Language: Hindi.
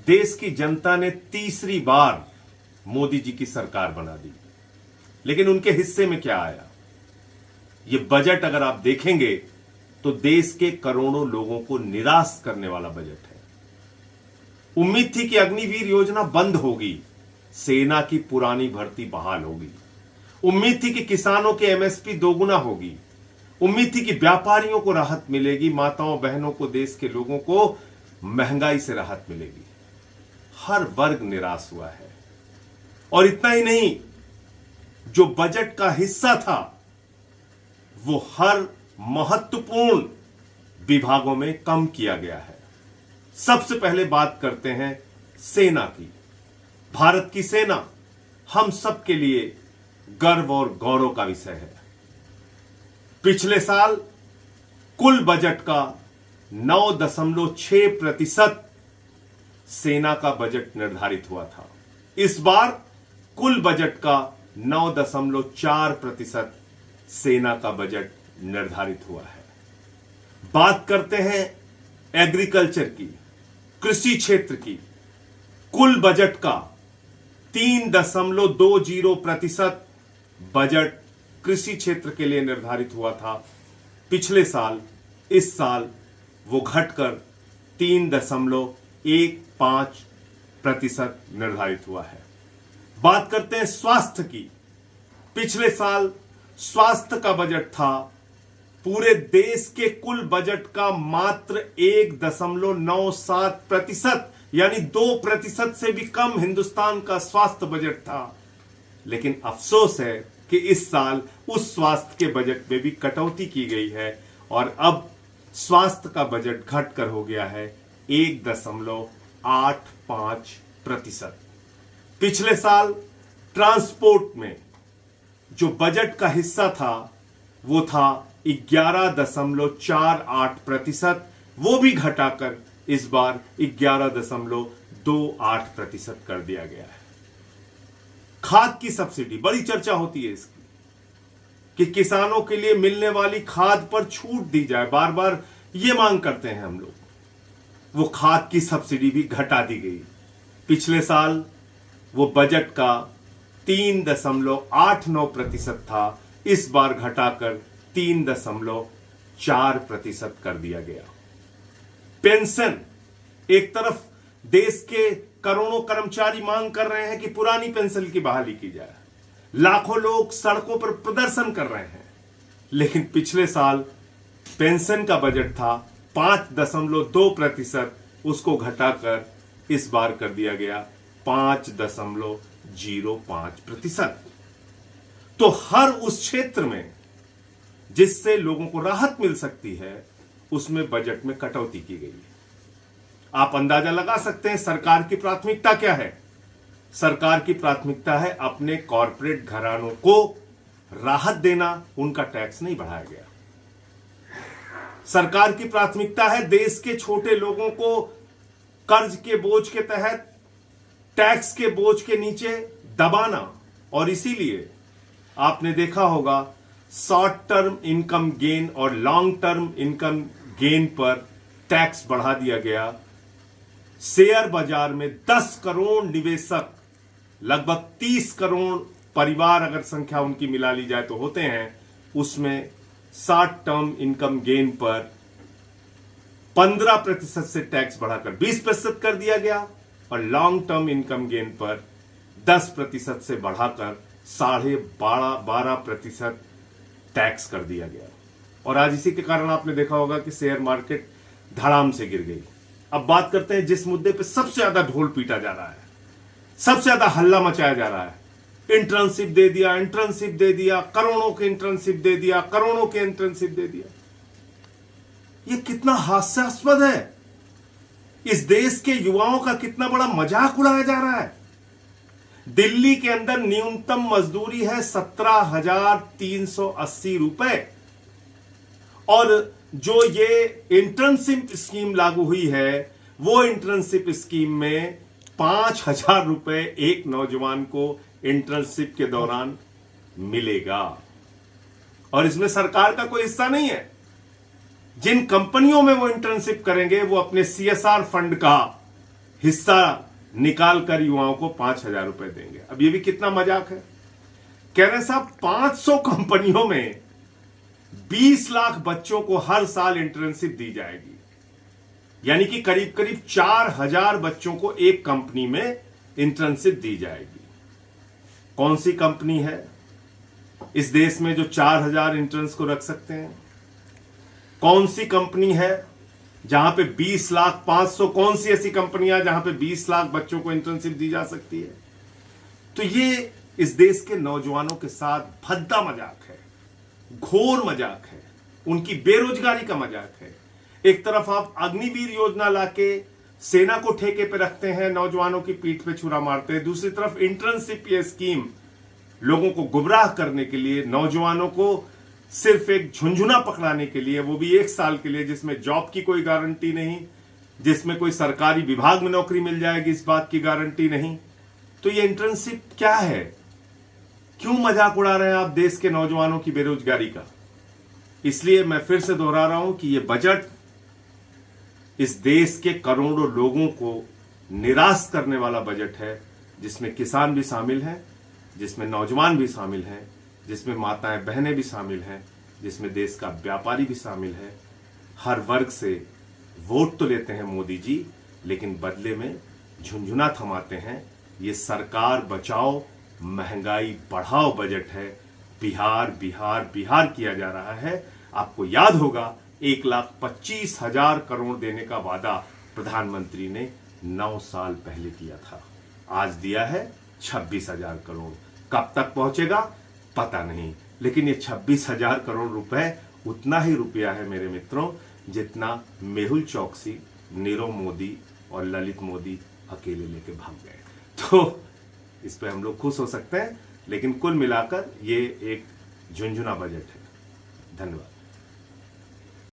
देश की जनता ने तीसरी बार मोदी जी की सरकार बना दी, लेकिन उनके हिस्से में क्या आया? यह बजट अगर आप देखेंगे तो देश के करोड़ों लोगों को निराश करने वाला बजट है। उम्मीद थी कि अग्निवीर योजना बंद होगी, सेना की पुरानी भर्ती बहाल होगी। उम्मीद थी कि किसानों के एमएसपी दोगुना होगी। उम्मीद थी कि व्यापारियों को राहत मिलेगी, माताओं बहनों को, देश के लोगों को महंगाई से राहत मिलेगी। हर वर्ग निराश हुआ है। और इतना ही नहीं, जो बजट का हिस्सा था वो हर महत्वपूर्ण विभागों में कम किया गया है। सबसे पहले बात करते हैं सेना की। भारत की सेना हम सबके लिए गर्व और गौरव का विषय है। पिछले साल कुल बजट का 9.6% सेना का बजट निर्धारित हुआ था। इस बार कुल बजट का 9.4% सेना का बजट निर्धारित हुआ है। बात करते हैं एग्रीकल्चर की, कृषि क्षेत्र की। कुल बजट का 3.20% बजट कृषि क्षेत्र के लिए निर्धारित हुआ था। पिछले साल, इस साल वो घटकर 3.15% निर्धारित हुआ है। बात करते हैं स्वास्थ्य की। पिछले साल स्वास्थ्य का बजट था पूरे देश के कुल बजट का मात्र 1.97%, यानी 2% से भी कम हिंदुस्तान का स्वास्थ्य बजट था। लेकिन अफसोस है कि इस साल उस स्वास्थ्य के बजट में भी कटौती की गई है और अब स्वास्थ्य का बजट घटकर हो गया है 1.85%। पिछले साल ट्रांसपोर्ट में जो बजट का हिस्सा था वो था 11.48%, वो भी घटाकर इस बार 11.28% कर दिया गया है। खाद की सब्सिडी, बड़ी चर्चा होती है इसकी कि किसानों के लिए मिलने वाली खाद पर छूट दी जाए। बार बार ये मांग करते हैं हम लोग। वो खाद की सब्सिडी भी घटा दी गई। पिछले साल वो बजट का 3.89% था, इस बार घटाकर 3.4% कर दिया गया। पेंशन, एक तरफ देश के करोड़ों कर्मचारी मांग कर रहे हैं कि पुरानी पेंशन की बहाली की जाए। लाखों लोग सड़कों पर प्रदर्शन कर रहे हैं। लेकिन पिछले साल पेंशन का बजट था 5.2%, उसको घटाकर इस बार कर दिया गया 5.05%। तो हर उस क्षेत्र में जिससे लोगों को राहत मिल सकती है, उसमें बजट में कटौती की गई है। आप अंदाजा लगा सकते हैं सरकार की प्राथमिकता क्या है। सरकार की प्राथमिकता है अपने कॉरपोरेट घरानों को राहत देना, उनका टैक्स नहीं बढ़ाया गया। सरकार की प्राथमिकता है देश के छोटे लोगों को कर्ज के बोझ के तहत, टैक्स के बोझ के नीचे दबाना। और इसीलिए आपने देखा होगा शॉर्ट टर्म इनकम गेन और लॉन्ग टर्म इनकम गेन पर टैक्स बढ़ा दिया गया। शेयर बाजार में 10 करोड़ निवेशक, लगभग 30 करोड़ परिवार अगर संख्या उनकी मिला ली जाए तो होते हैं, उसमें शॉर्ट टर्म इनकम गेन पर 15% से टैक्स बढ़ाकर 20% कर दिया गया और लॉन्ग टर्म इनकम गेन पर 10% से बढ़ाकर 12.5% टैक्स कर दिया गया। और आज इसी के कारण आपने देखा होगा कि शेयर मार्केट धड़ाम से गिर गई। अब बात करते हैं जिस मुद्दे पे सबसे ज्यादा ढोल पीटा जा रहा है, सबसे ज्यादा हल्ला मचाया जा रहा है। इंटर्नशिप दे दिया, इंटर्नशिप दे दिया, करोड़ों के इंटर्नशिप दे दिया, करोड़ों के इंटर्नशिप दे दिया। ये कितना हास्यास्पद है। इस देश के युवाओं का कितना बड़ा मजाक उड़ाया जा रहा है। दिल्ली के अंदर न्यूनतम मजदूरी है 17,380 रुपए और जो ये इंटर्नशिप स्कीम लागू हुई है, वो इंटर्नशिप स्कीम में 5,000 रुपए एक नौजवान को इंटर्नशिप के दौरान मिलेगा। और इसमें सरकार का कोई हिस्सा नहीं है। जिन कंपनियों में वो इंटर्नशिप करेंगे वो अपने CSR फंड का हिस्सा निकाल कर युवाओं को 5,000 रुपए देंगे। अब ये भी कितना मजाक है। कह रहे साहब 500 कंपनियों में 20 लाख बच्चों को हर साल इंटर्नशिप दी जाएगी, यानी कि करीब करीब 4,000 बच्चों को एक कंपनी में इंटर्नशिप दी जाएगी। कौन सी कंपनी है इस देश में जो 4,000 इंटर्न्स को रख सकते हैं? कौन सी कंपनी है जहां पे 20 लाख 500, कौन सी ऐसी कंपनियां जहां पे 20 लाख बच्चों को इंटर्नशिप दी जा सकती है? तो ये इस देश के नौजवानों के साथ भद्दा मजाक है, घोर मजाक है, उनकी बेरोजगारी का मजाक है। एक तरफ आप अग्निवीर योजना लाके सेना को ठेके पे रखते हैं, नौजवानों की पीठ पे छुरा मारते हैं। दूसरी तरफ इंटर्नशिप ये स्कीम लोगों को गुमराह करने के लिए, नौजवानों को सिर्फ एक झुंझुना पकड़ाने के लिए, वो भी 1 साल के लिए, जिसमें जॉब की कोई गारंटी नहीं, जिसमें कोई सरकारी विभाग में नौकरी मिल जाएगी इस बात की गारंटी नहीं। तो ये इंटर्नशिप क्या है? क्यों मजाक उड़ा रहे हैं आप देश के नौजवानों की बेरोजगारी का? इसलिए मैं फिर से दोहरा रहा हूं कि यह बजट इस देश के करोड़ों लोगों को निराश करने वाला बजट है, जिसमें किसान भी शामिल हैं, जिसमें नौजवान भी शामिल हैं, जिसमें माताएं बहनें भी शामिल हैं, जिसमें देश का व्यापारी भी शामिल है। हर वर्ग से वोट तो लेते हैं मोदी जी, लेकिन बदले में झुंझुना थमाते हैं। ये सरकार बचाओ महंगाई बढ़ाओ बजट है। बिहार बिहार बिहार किया जा रहा है। आपको याद होगा 1,25,000 करोड़ देने का वादा प्रधानमंत्री ने 9 साल पहले किया था। आज दिया है 26,000 करोड़। कब तक पहुंचेगा पता नहीं, लेकिन ये 26,000 करोड़ रुपए उतना ही रुपया है मेरे मित्रों, जितना मेहुल चौकसी, नीरव मोदी और ललित मोदी अकेले लेके भाग गए। तो इस पे हम लोग खुश हो सकते हैं, लेकिन कुल मिलाकर ये एक झुंझुना बजट है। धन्यवाद।